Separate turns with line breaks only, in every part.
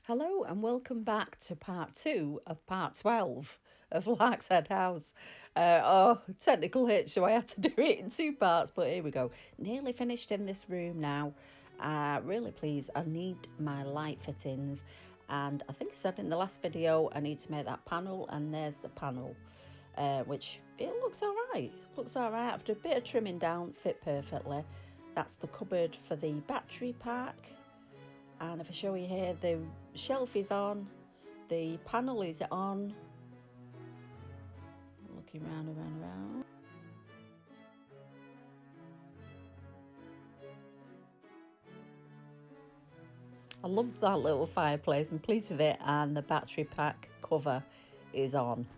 Hello and welcome back to part 2 of part 12 of Lark's House. Technical hitch, so I had to do it in 2 parts, but here we go. Nearly finished in this room now. Really pleased. I need my light fittings, and I think I said in the last video I need to make that panel, and there's the panel, which it looks alright. Looks alright after a bit of trimming down, fit perfectly. That's the cupboard for the battery pack. And if I show you here, the shelf is on, the panel is on. Looking round. I love that little fireplace. I'm pleased with it, and the battery pack cover is on.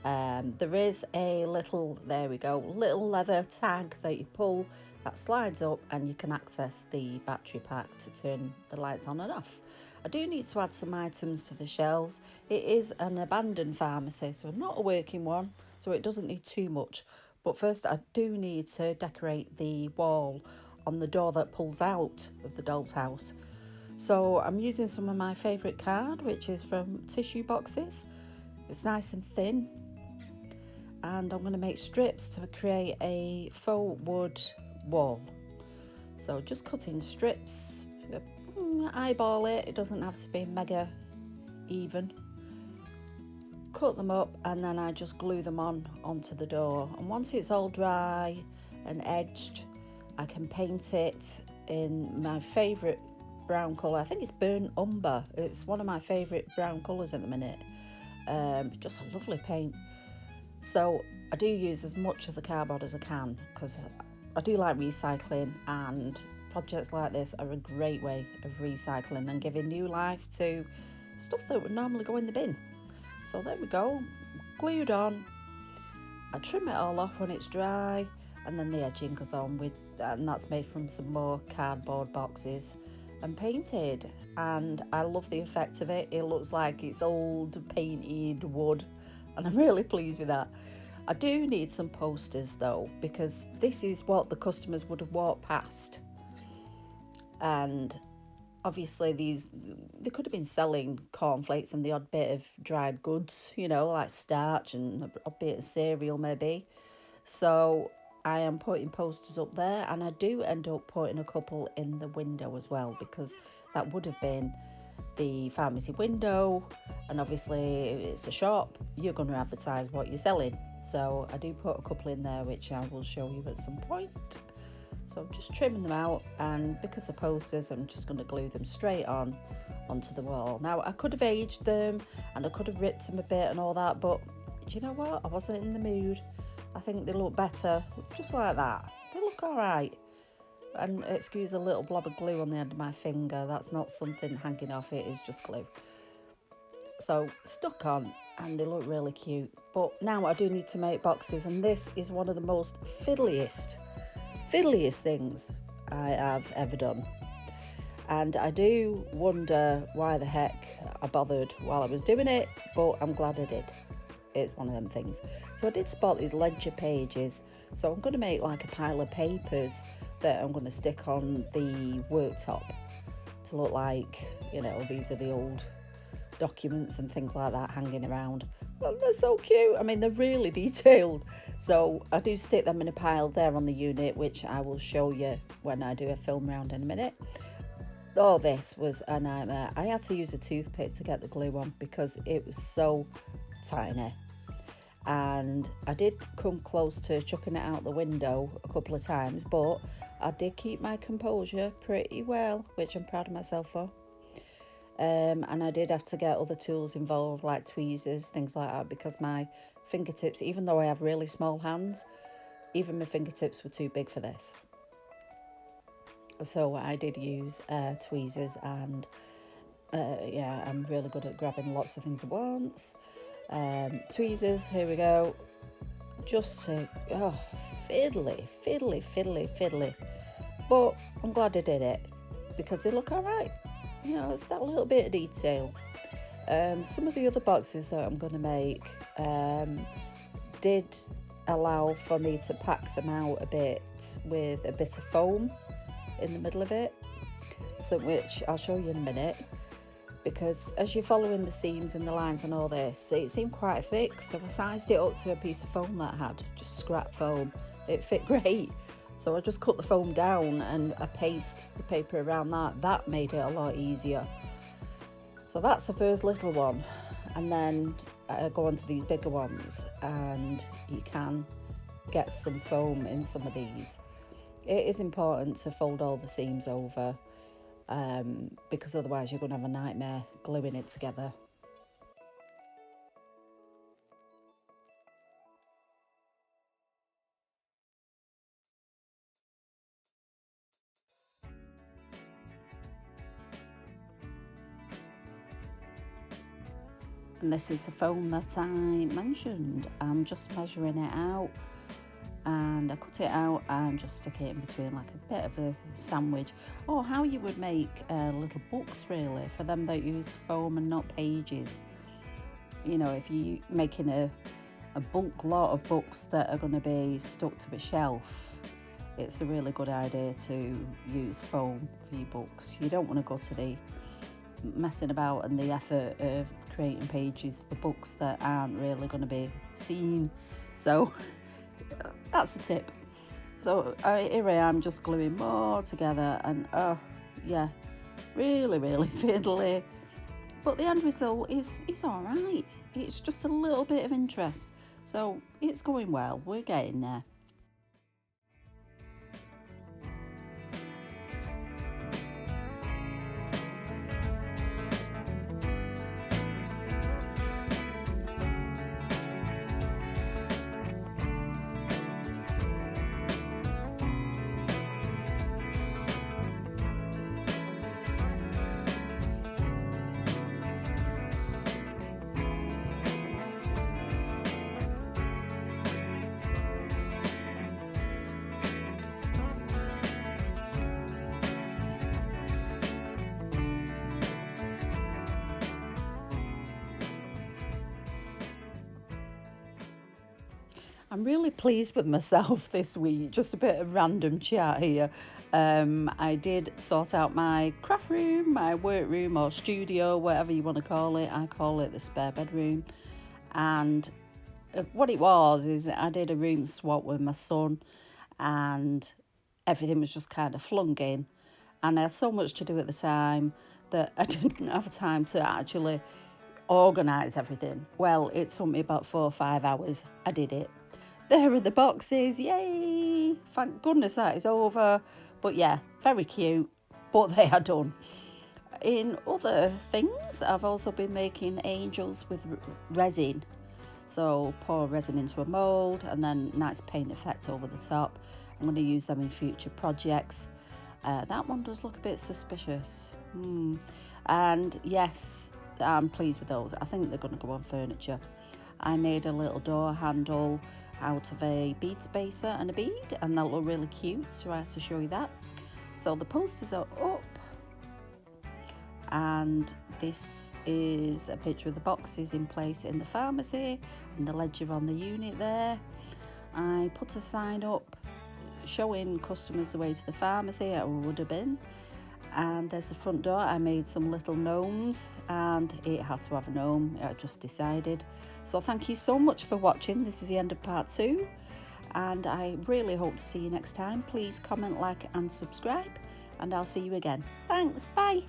There is a little, there we go, little leather tag that you pull that slides up, and you can access the battery pack to turn the lights on and off. I do need to add some items to the shelves. It is an abandoned pharmacy, so not a working one, so it doesn't need too much. But first I do need to decorate the wall on the door that pulls out of the doll's house. So I'm using some of my favourite card, which is from tissue boxes. It's nice and thin, and I'm going to make strips to create a faux wood wall. So just cutting strips, eyeball it, it doesn't have to be mega even. Cut them up, and then I just glue them onto the door, and once it's all dry and edged, I can paint it in my favourite brown colour. I think it's burnt umber. It's one of my favourite brown colours at the minute. Just a lovely paint. So I do use as much of the cardboard as I can, because I do like recycling, and projects like this are a great way of recycling and giving new life to stuff that would normally go in the bin. So there we go, glued on. I trim it all off when it's dry, and then the edging goes on with, and that's made from some more cardboard boxes and painted, and I love the effect of it. It looks like it's old painted wood, and I'm really pleased with that. I do need some posters though, because this is what the customers would have walked past, and obviously they could have been selling cornflakes and the odd bit of dried goods, you know, like starch and a bit of cereal maybe. So I am putting posters up there, and I do end up putting a couple in the window as well, because that would have been the pharmacy window, and obviously it's a shop, you're going to advertise what you're selling. So I do put a couple in there, which I will show you at some point. So I'm just trimming them out, and because they're posters, I'm just going to glue them straight onto the wall. Now I could have aged them, and I could have ripped them a bit and all that, but do you know what, I wasn't in the mood. I think they look better just like that. They look alright. And excuse a little blob of glue on the end of my finger, that's not something hanging off, it is just glue. So stuck on, and they look really cute. But now I do need to make boxes, and this is one of the most fiddliest things I have ever done. And I do wonder why the heck I bothered while I was doing it, but I'm glad I did. It's one of them things. So I did spot these ledger pages, so I'm going to make like a pile of papers that I'm going to stick on the worktop to look like, you know, these are the old documents and things like that hanging around. Well, they're so cute. I mean, they're really detailed. So I do stick them in a pile there on the unit, which I will show you when I do a film round in a minute. Oh, this was a nightmare. I had to use a toothpick to get the glue on because it was so tiny, and I did come close to chucking it out the window a couple of times, but I did keep my composure pretty well, which I'm proud of myself for. And I did have to get other tools involved, like tweezers, things like that, because my fingertips, even though I have really small hands, even my fingertips were too big for this. So I did use tweezers, and yeah, I'm really good at grabbing lots of things at once. Tweezers, here we go, just to, fiddly, but I'm glad I did it, because they look alright, you know, it's that little bit of detail. Some of the other boxes that I'm going to make did allow for me to pack them out a bit with a bit of foam in the middle of it, so which I'll show you in a minute. because as you're following the seams and the lines and all this, it seemed quite thick, so I sized it up to a piece of foam that I had, just scrap foam. It fit great, so I just cut the foam down and I pasted the paper around that made it a lot easier. So that's the first little one, and then I go on to these bigger ones, and you can get some foam in some of these. It is important to fold all the seams over, because otherwise you're going to have a nightmare gluing it together. And this is the foam that I mentioned. I'm just measuring it out, and I cut it out and just stick it in between like a bit of a sandwich, or how you would make little books really, for them that use foam and not pages. You know, if you're making a bulk lot of books that are going to be stuck to a shelf, it's a really good idea to use foam for your books. You don't want to go to the messing about and the effort of creating pages for books that aren't really going to be seen. So that's a tip. So here I am just gluing more together, and yeah, really fiddly, but the end result is all right. It's just a little bit of interest, so it's going well. We're getting there. I'm really pleased with myself this week. Just a bit of random chat here. I did sort out my craft room, my work room or studio, whatever you want to call it. I call it the spare bedroom. And what it was is I did a room swap with my son, and everything was just kind of flung in. And I had so much to do at the time that I didn't have time to actually organise everything. Well, it took me about 4 or 5 hours. I did it. There are the boxes, yay! Thank goodness that is over. But yeah, very cute, but they are done. In other things, I've also been making angels with resin. So pour resin into a mould and then nice paint effect over the top. I'm going to use them in future projects. That one does look a bit suspicious. And yes, I'm pleased with those. I think they're going to go on furniture. I made a little door handle out of a bead spacer and a bead, and that looked really cute, so I had to show you that. So the posters are up, and this is a picture of the boxes in place in the pharmacy and the ledger on the unit there. I put a sign up showing customers the way to the pharmacy, or would have been. And there's the front door. I made some little gnomes, and it had to have a gnome. I just decided. So thank you so much for watching. This is the end of part 2, and I really hope to see you next time. Please comment, like and subscribe, and I'll see you again. Thanks, bye.